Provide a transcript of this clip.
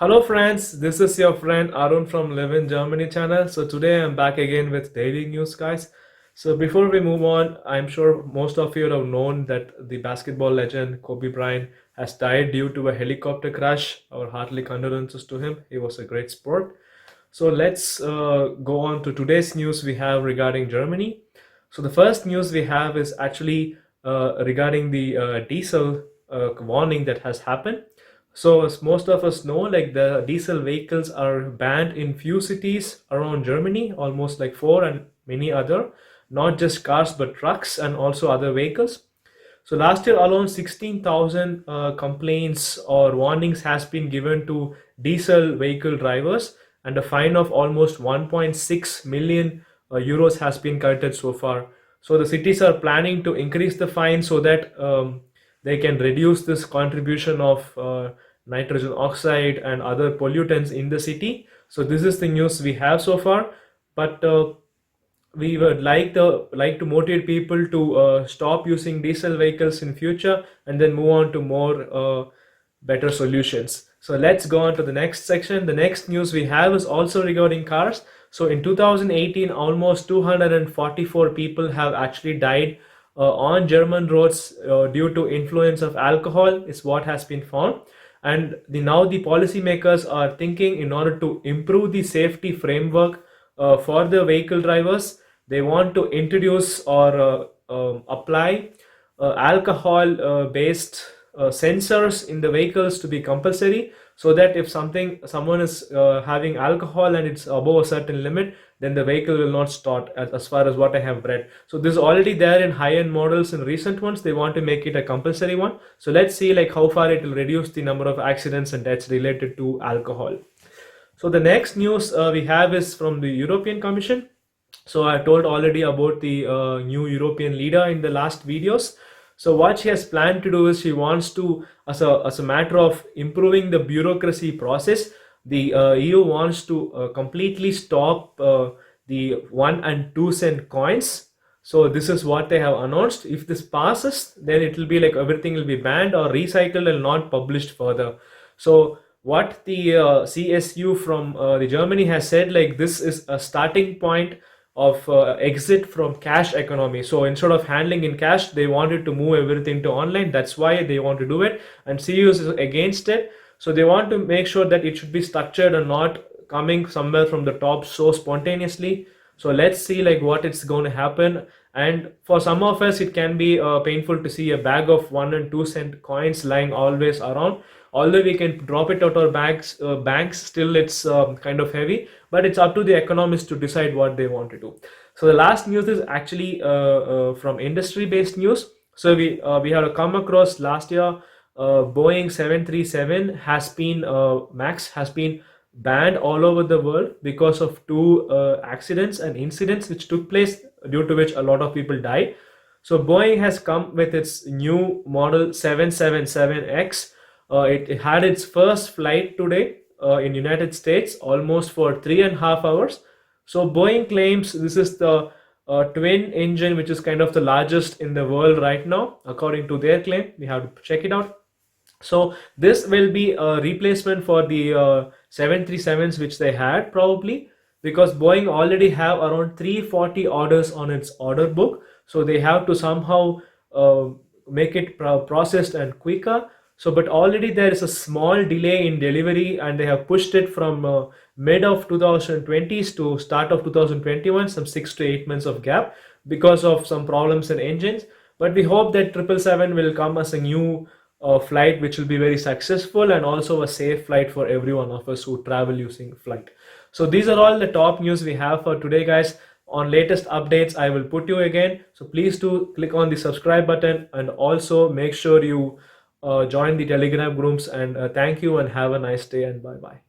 Hello friends, this is your friend Arun from Live in Germany channel. So today I'm back again with daily news guys. So before we move on, I'm sure most of you have known that the basketball legend Kobe Bryant has died due to a helicopter crash. Our heartily condolences to him. He was a great sport. So let's go on to today's news we have regarding Germany. So the first news we have is actually regarding the diesel warning that has happened. So as most of us know, like the diesel vehicles are banned in few cities around Germany, almost like four and many other, not just cars but trucks and also other vehicles. So last year alone, 16,000 complaints or warnings has been given to diesel vehicle drivers, and a fine of almost 1.6 million euros has been collected so far. So the cities are planning to increase the fine so that they can reduce this contribution of nitrogen oxide and other pollutants in the city. So this is the news we have so far, but we would like to motivate people to stop using diesel vehicles in future and then move on to more better solutions. So let's go on to the next section. The next news we have is also regarding cars. So in 2018, almost 244 people have actually died on German roads due to influence of alcohol is what has been found. And now the policymakers are thinking, in order to improve the safety framework for the vehicle drivers, they want to introduce or apply alcohol based sensors in the vehicles to be compulsory, so that if someone is having alcohol and it's above a certain limit, then the vehicle will not start, as far as what I have read. So this is already there in high-end models. In recent ones they want to make it a compulsory one. So let's see like how far it will reduce the number of accidents and deaths related to alcohol. So the next news we have is from the European Commission. So I told already about the new European leader in the last videos. So what she has planned to do is she wants to, as a matter of improving the bureaucracy process, the EU wants to completely stop the 1 and 2 cent coins. So this is what they have announced. If this passes, then it will be like everything will be banned or recycled and not published further. So what the CSU from the Germany has said, like this is a starting point of exit from cash economy. So instead of handling in cash, they wanted to move everything to online. That's why they want to do it, and CU is against it. So they want to make sure that it should be structured and not coming somewhere from the top so spontaneously. So let's see like what it's going to happen. And for some of us it can be painful to see a bag of 1 and 2 cent coins lying always around. Although we can drop it out our banks, still it's kind of heavy, but it's up to the economists to decide what they want to do. So the last news is actually from industry based news. So we have come across last year Boeing 737 has been max has been banned all over the world because of two accidents and incidents which took place, due to which a lot of people died. So Boeing has come with its new model 777X. It had its first flight today in United States, almost for 3.5 hours. So Boeing claims this is the twin engine, which is kind of the largest in the world right now, according to their claim. We have to check it out. So this will be a replacement for the 737s which they had probably, because Boeing already have around 340 orders on its order book. So they have to somehow make it processed and quicker. So but already there is a small delay in delivery, and they have pushed it from mid of 2020s to start of 2021, some 6 to 8 months of gap because of some problems in engines. But we hope that 777 will come as a new flight which will be very successful, and also a safe flight for every one of us who travel using flight. So these are all the top news we have for today guys. On latest updates I will put you again, so please do click on the subscribe button, and also make sure you join the Telegram groups. And thank you and have a nice day, and bye bye.